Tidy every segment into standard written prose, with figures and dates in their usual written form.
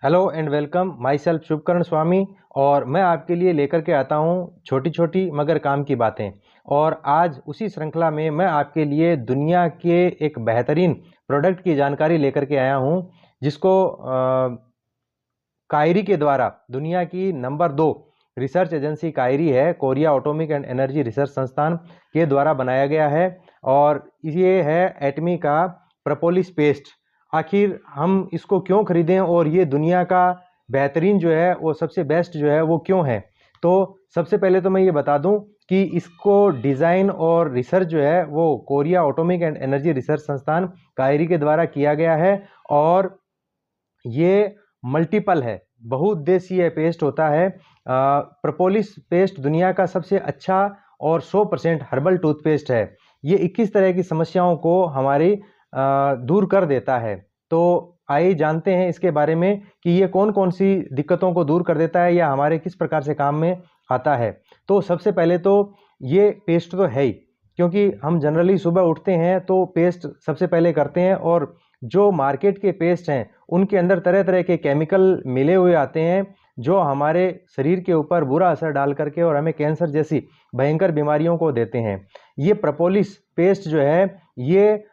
Hello and welcome myself Shubhkaran Swami. और मैं आपके लिए लेकर के आता हूँ छोटी छोटी मगर काम की बातें। और आज उसी श्रृंखला में मैं आपके लिए दुनिया के एक बेहतरीन प्रोडक्ट की जानकारी लेकर के आया हूँ, जिसको कायरी के द्वारा, दुनिया की नंबर 2 रिसर्च एजेंसी कायरी है, Korea atomic and energy research संस्थान के द्वारा बनाया गया है। और ये है एटमी का प्रोपोलिस पेस्ट। आखिर हम इसको क्यों खरीदें और ये दुनिया का बेहतरीन जो है वो सबसे बेस्ट जो है वो क्यों है। तो सबसे पहले तो मैं ये बता दूं कि इसको डिज़ाइन और रिसर्च जो है वो Korea atomic and energy research संस्थान कायरी के द्वारा किया गया है। और ये मल्टीपल है, बहुउद्देशीय पेस्ट होता है। प्रोपोलिस पेस्ट दुनिया का सबसे अच्छा और 100% हर्बल टूथपेस्ट है। ये 21 तरह की समस्याओं को हमारी दूर कर देता है। तो आइए जानते हैं इसके बारे में कि ये कौन कौन सी दिक्कतों को दूर कर देता है या हमारे किस प्रकार से काम में आता है। तो सबसे पहले तो ये पेस्ट तो है ही, क्योंकि हम जनरली सुबह उठते हैं तो पेस्ट सबसे पहले करते हैं। और जो मार्केट के पेस्ट हैं उनके अंदर तरह तरह के केमिकल मिले हुए आते हैं, जो हमारे शरीर के ऊपर बुरा असर डाल करके और हमें कैंसर जैसी भयंकर बीमारियों को देते हैं। ये प्रोपोलिस पेस्ट जो है ये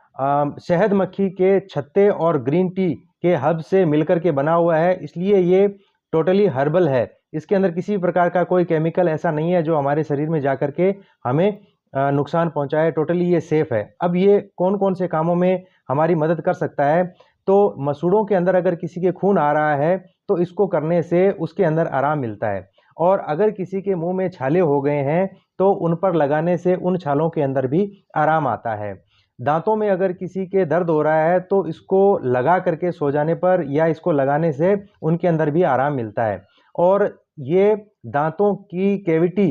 शहद मक्खी के छत्ते और ग्रीन टी के हब से मिलकर के बना हुआ है, इसलिए ये टोटली हर्बल है। इसके अंदर किसी प्रकार का कोई केमिकल ऐसा नहीं है जो हमारे शरीर में जा करके हमें नुकसान पहुंचाए। टोटली ये सेफ है। अब ये कौन कौन से कामों में हमारी मदद कर सकता है। तो मसूड़ों के अंदर अगर किसी के खून आ रहा है तो इसको करने से उसके अंदर आराम मिलता है। और अगर किसी के मुंह में छाले हो गए हैं तो उन पर लगाने से उन छालों के अंदर भी आराम आता है। दांतों में अगर किसी के दर्द हो रहा है तो इसको लगा करके सो जाने पर या इसको लगाने से उनके अंदर भी आराम मिलता है। और ये दांतों की कैविटी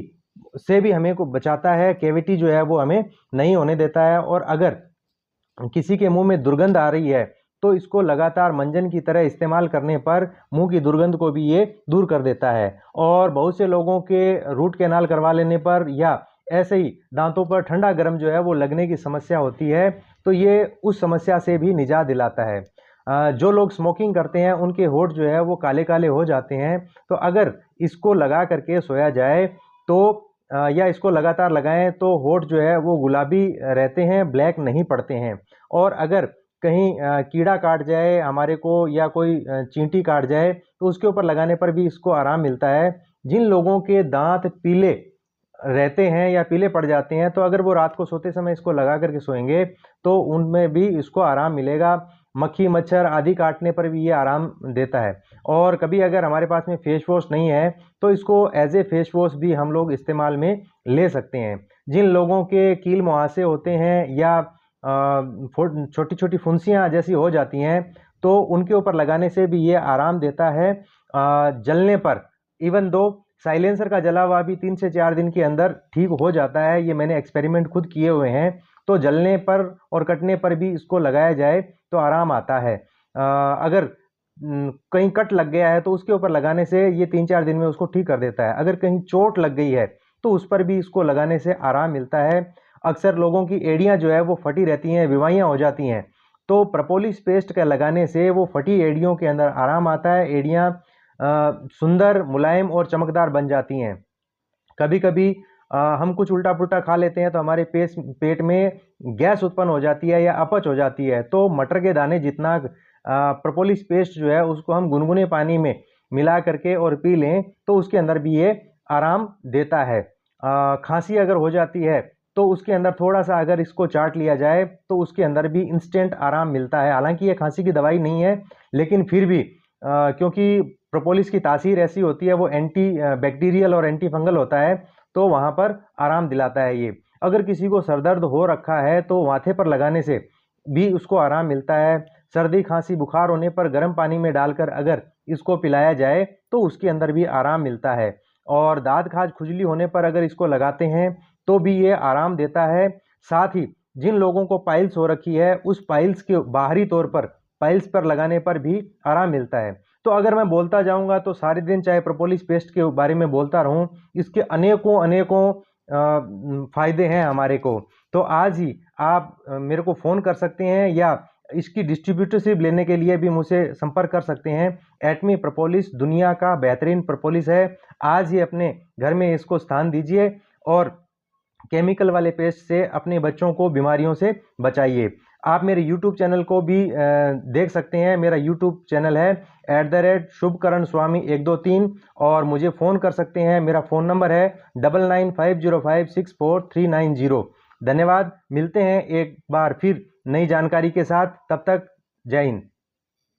से भी हमें को बचाता है। कैविटी जो है वो हमें नहीं होने देता है। और अगर किसी के मुंह में दुर्गंध आ रही है तो इसको लगातार मंजन की तरह इस्तेमाल करने पर मुंह की दुर्गंध को भी ये दूर कर देता है। और बहुत से लोगों के रूट कैनाल करवा लेने पर या ऐसे ही दांतों पर ठंडा गर्म जो है वो लगने की समस्या होती है, तो ये उस समस्या से भी निजात दिलाता है। जो लोग स्मोकिंग करते हैं उनके होठ जो है वो काले काले हो जाते हैं, तो अगर इसको लगा करके सोया जाए तो या इसको लगातार लगाएं तो होठ जो है वो गुलाबी रहते हैं, ब्लैक नहीं पड़ते हैं। और अगर कहीं कीड़ा काट जाए हमारे को या कोई चींटी काट जाए तो उसके ऊपर लगाने पर भी इसको आराम मिलता है। जिन लोगों के दांत पीले रहते हैं या पीले पड़ जाते हैं तो अगर वो रात को सोते समय इसको लगा करके सोएंगे तो उनमें भी इसको आराम मिलेगा। मक्खी मच्छर आदि काटने पर भी ये आराम देता है। और कभी अगर हमारे पास में फेस वॉश नहीं है तो इसको एज ए फेस वॉश भी हम लोग इस्तेमाल में ले सकते हैं। जिन लोगों के कील मुहासे होते हैं या छोटी छोटी फुंसियाँ जैसी हो जाती हैं तो उनके ऊपर लगाने से भी ये आराम देता है। जलने पर इवन दो साइलेंसर का जला हुआ भी 3 से 4 दिन के अंदर ठीक हो जाता है। ये मैंने एक्सपेरिमेंट खुद किए हुए हैं। तो जलने पर और कटने पर भी इसको लगाया जाए तो आराम आता है। अगर कहीं कट लग गया है तो उसके ऊपर लगाने से ये 3-4 दिन में उसको ठीक कर देता है। अगर कहीं चोट लग गई है तो उस पर भी इसको लगाने से आराम मिलता है। अक्सर लोगों की एड़ियाँ जो है वो फटी रहती हैं, विवाइयाँ हो जाती हैं, तो प्रोपोलिस पेस्ट का लगाने से वो फटी एड़ियों के अंदर आराम आता है। एड़ियाँ सुंदर, मुलायम और चमकदार बन जाती हैं। कभी कभी हम कुछ उल्टा पुल्टा खा लेते हैं तो हमारे पेट में गैस उत्पन्न हो जाती है या अपच हो जाती है, तो मटर के दाने जितना प्रोपोलिस पेस्ट जो है उसको हम गुनगुने पानी में मिला करके और पी लें तो उसके अंदर भी ये आराम देता है। खांसी अगर हो जाती है तो उसके अंदर थोड़ा सा अगर इसको चाट लिया जाए तो उसके अंदर भी इंस्टेंट आराम मिलता है। हालांकि ये खांसी की दवाई नहीं है, लेकिन फिर भी क्योंकि प्रोपोलिस की तासीर ऐसी होती है, वो एंटी बैक्टीरियल और एंटी फंगल होता है, तो वहाँ पर आराम दिलाता है ये। अगर किसी को सरदर्द हो रखा है तो माथे पर लगाने से भी उसको आराम मिलता है। सर्दी खांसी बुखार होने पर गर्म पानी में डालकर अगर इसको पिलाया जाए तो उसके अंदर भी आराम मिलता है। और दाँत खाज खुजली होने पर अगर इसको लगाते हैं तो भी ये आराम देता है। साथ ही जिन लोगों को पाइल्स हो रखी है उस पाइल्स के बाहरी तौर पर पाइल्स पर लगाने पर भी आराम मिलता है। तो अगर मैं बोलता जाऊंगा तो सारे दिन चाहे प्रोपोलिस पेस्ट के बारे में बोलता रहूं, इसके अनेकों अनेकों फायदे हैं हमारे को। तो आज ही आप मेरे को फ़ोन कर सकते हैं या इसकी डिस्ट्रीब्यूटरशिप लेने के लिए भी मुझसे संपर्क कर सकते हैं। एटमी प्रोपोलिस दुनिया का बेहतरीन प्रोपोलिस है। आज ही अपने घर में इसको स्थान दीजिए और केमिकल वाले पेस्ट से अपने बच्चों को बीमारियों से बचाइए। आप मेरे YouTube चैनल को भी देख सकते हैं। मेरा YouTube चैनल है @शुभकरण स्वामी 123 और मुझे फ़ोन कर सकते हैं। मेरा फ़ोन नंबर है 9950564390। धन्यवाद। मिलते हैं एक बार फिर नई जानकारी के साथ। तब तक जय हिंद।